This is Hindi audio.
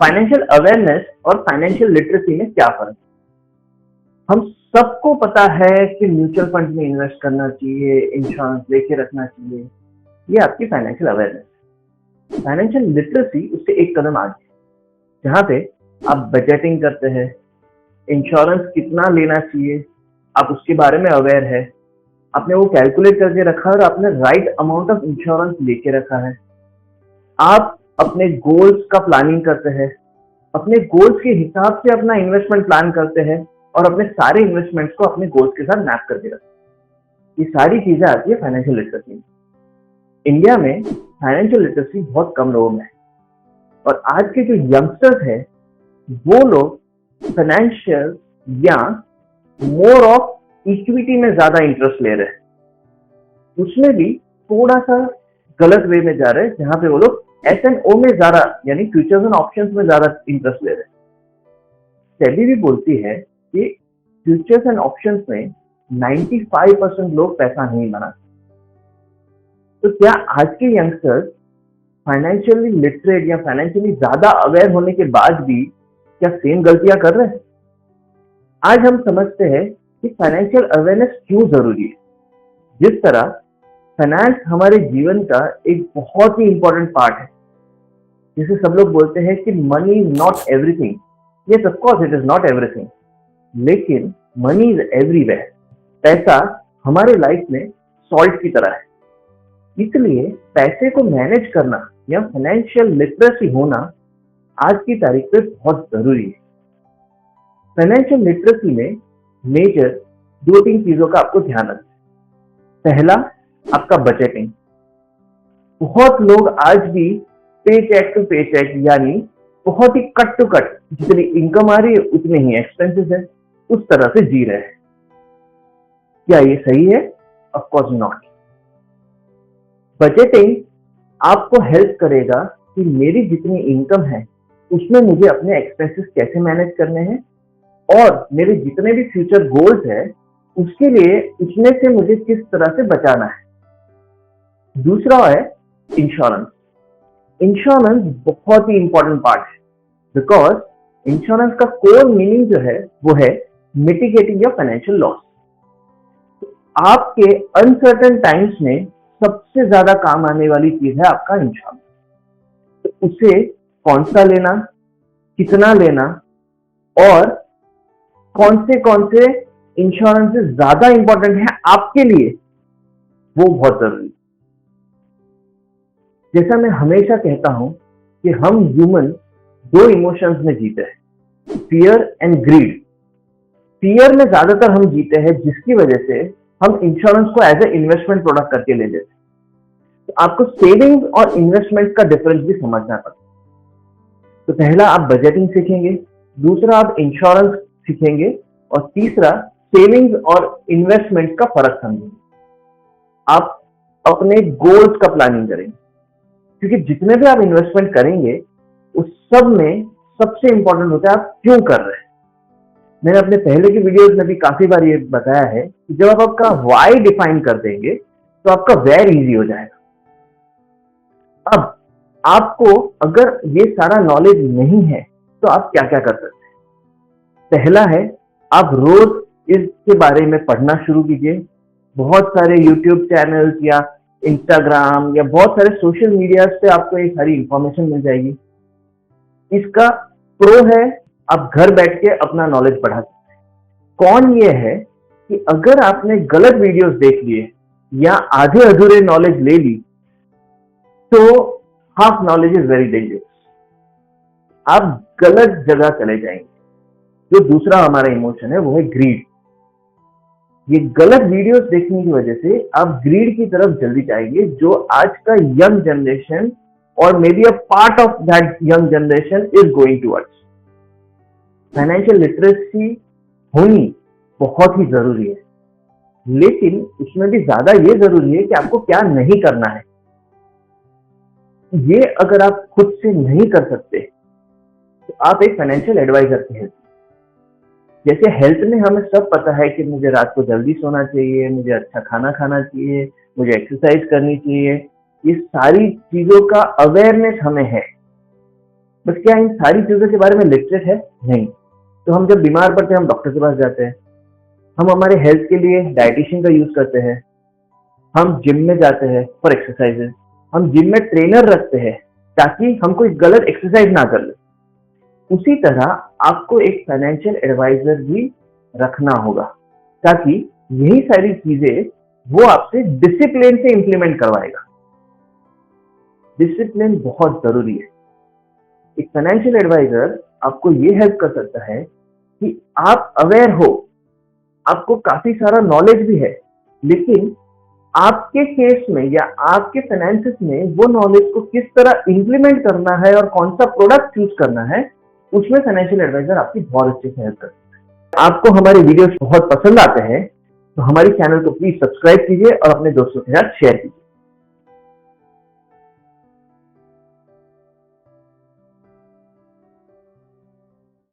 फाइनेंशियल अवेयरनेस और फाइनेंशियल लिटरेसी में क्या फर्क है? हम सबको पता है कि म्यूचुअल फंड में इन्वेस्ट करना चाहिए, इंश्योरेंस लेके रखना चाहिए। ये आपकी फाइनेंशियल अवेयरनेस। फाइनेंशियल लिटरेसी उससे एक कदम आगे, जहाँ पे आप बजटिंग करते हैं, इंश्योरेंस कितना लेना चाहिए, आप उसके बारे में अवेयर है, आपने वो कैलकुलेट करके रखा है और आपने राइट अमाउंट ऑफ इंश्योरेंस लेके रखा है। आप अपने गोल्स का प्लानिंग करते हैं, अपने गोल्स के हिसाब से अपना इन्वेस्टमेंट प्लान करते हैं और अपने सारे इन्वेस्टमेंट्स को अपने गोल्स के साथ मैप करके रखते हैं। ये सारी चीजें आती है फाइनेंशियल लिटरेसी में। इंडिया में फाइनेंशियल लिटरेसी बहुत कम लोगों में है और आज के जो यंगस्टर्स हैं वो लोग फाइनेंशियल या मोर ऑफ इक्विटी में ज्यादा इंटरेस्ट ले रहे हैं, उसमें भी थोड़ा सा गलत वे में जा रहे हैं, जहां पे वो लोग S&O में ज्यादा यानी फ्यूचर्स एंड ऑप्शंस में ज्यादा इंटरेस्ट ले रहे हैं। सेबी भी बोलती है कि फ्यूचर्स एंड ऑप्शंस में 95% लोग पैसा नहीं बनाते। तो क्या आज के यंगस्टर्स फाइनेंशियली लिटरेट या फाइनेंशियली ज्यादा अवेयर होने के बाद भी क्या सेम गलतियां कर रहे हैं? आज हम समझते हैं कि फाइनेंशियल अवेयरनेस क्यों जरूरी है। जिस तरह फाइनेंस हमारे जीवन का एक बहुत ही इंपॉर्टेंट पार्ट है, जिसे सब लोग बोलते हैं कि money is not everything. Yes, of course it is not everything, लेकिन मनी इज एवरीवेयर। पैसा हमारे लाइफ में सॉल्ट की तरह है, इसलिए पैसे को मैनेज करना या फाइनेंशियल लिटरेसी होना आज की तारीख पे बहुत जरूरी है। फाइनेंशियल लिटरेसी में मेजर 2-3 चीजों का आपको ध्यान रखना है। पहला, आपका बजटिंग। बहुत लोग आज भी पे चेक टू पे चेक यानी बहुत ही कट टू कट, जितनी इनकम आ रही है उतने ही एक्सपेंसेस है, उस तरह से जी रहे हैं। क्या ये सही है? Of course not. बजटिंग आपको हेल्प करेगा कि मेरी जितनी इनकम है उसमें मुझे अपने एक्सपेंसेस कैसे मैनेज करने हैं और मेरे जितने भी फ्यूचर गोल्स है उसके लिए उसमें से मुझे किस तरह से बचाना है। दूसरा है इंश्योरेंस। इंश्योरेंस बहुत ही इंपॉर्टेंट पार्ट है, बिकॉज इंश्योरेंस का कोर मीनिंग जो है वो है मिटिगेटिंग योर फाइनेंशियल लॉस। आपके अनसर्टेन टाइम्स में सबसे ज्यादा काम आने वाली चीज है आपका इंश्योरेंस। तो उसे कौन सा लेना, कितना लेना और कौन से इंश्योरेंस ज्यादा इंपॉर्टेंट है आपके लिए, वो बहुत जरूरी है। जैसा मैं हमेशा कहता हूं कि हम ह्यूमन 2 इमोशंस में जीते हैं, फियर एंड ग्रीड। फियर में ज्यादातर हम जीते हैं, जिसकी वजह से हम इंश्योरेंस को एज ए इन्वेस्टमेंट प्रोडक्ट करके ले लेते हैं। तो आपको सेविंग्स और इन्वेस्टमेंट का डिफरेंस भी समझना पड़ता है। तो पहला आप बजटिंग सीखेंगे, दूसरा आप इंश्योरेंस सीखेंगे और तीसरा सेविंग्स और इन्वेस्टमेंट का फर्क समझेंगे। आप अपने गोल्स का प्लानिंग करेंगे, क्योंकि जितने भी आप इन्वेस्टमेंट करेंगे उस सब में सबसे इंपॉर्टेंट होता है आप क्यों कर रहे हैं। मैंने अपने पहले की वीडियोस में भी काफी बार ये बताया है कि जब आप आपका वाई डिफाइन कर देंगे तो आपका वेयर इजी हो जाएगा। अब आपको अगर ये सारा नॉलेज नहीं है तो आप क्या क्या कर सकते हैं? पहला है, आप रोज इसके बारे में पढ़ना शुरू कीजिए। बहुत सारे यूट्यूब चैनल्स या इंस्टाग्राम या बहुत सारे सोशल मीडिया पे आपको ये सारी इंफॉर्मेशन मिल जाएगी। इसका प्रो है, आप घर बैठ के अपना नॉलेज बढ़ा सकते हैं। कौन ये है कि अगर आपने गलत वीडियोस देख लिए या आधे अधूरे नॉलेज ले ली तो half knowledge is very dangerous, आप गलत जगह चले जाएंगे। जो दूसरा हमारा इमोशन है वो है ग्रीड। ये गलत वीडियोस देखने की वजह से आप ग्रीड की तरफ जल्दी जाएंगे, जो आज का यंग जनरेशन और may be a part of that young generation is going towards. Financial literacy होनी बहुत ही जरूरी है, लेकिन उसमें भी ज्यादा ये जरूरी है कि आपको क्या नहीं करना है। ये अगर आप खुद से नहीं कर सकते तो आप एक फाइनेंशियल एडवाइजर की हेल्प। जैसे हेल्थ में हमें सब पता है कि मुझे रात को जल्दी सोना चाहिए, मुझे अच्छा खाना खाना चाहिए, मुझे एक्सरसाइज करनी चाहिए, ये सारी चीजों का अवेयरनेस हमें है। बस क्या इन सारी चीजों के बारे में लिटरेट है? नहीं। तो हम जब बीमार पड़ते हैं हम डॉक्टर के पास जाते हैं, हम हमारे हेल्थ के लिए डाइटिशियन का यूज करते हैं, हम जिम में जाते हैं फॉर एक्सरसाइजेस, हम जिम में ट्रेनर रखते हैं ताकि हम कोई गलत एक्सरसाइज ना कर ले। उसी तरह आपको एक फाइनेंशियल एडवाइजर भी रखना होगा ताकि यही सारी चीजें वो आपसे डिसिप्लिन से इंप्लीमेंट करवाएगा। डिसिप्लिन बहुत जरूरी है। एक फाइनेंशियल एडवाइजर आपको ये हेल्प कर सकता है कि आप अवेयर हो, आपको काफी सारा नॉलेज भी है, लेकिन आपके केस में या आपके फाइनेंसेस में वो नॉलेज को किस तरह इंप्लीमेंट करना है और कौन सा प्रोडक्ट चूज करना है, उसमें फाइनेंशियल एडवाइजर आपकी बहुत अच्छे से हेल्प कर सकता है। आपको हमारे वीडियोस बहुत पसंद आते हैं तो हमारे चैनल को प्लीज सब्सक्राइब कीजिए और अपने दोस्तों के साथ शेयर कीजिए।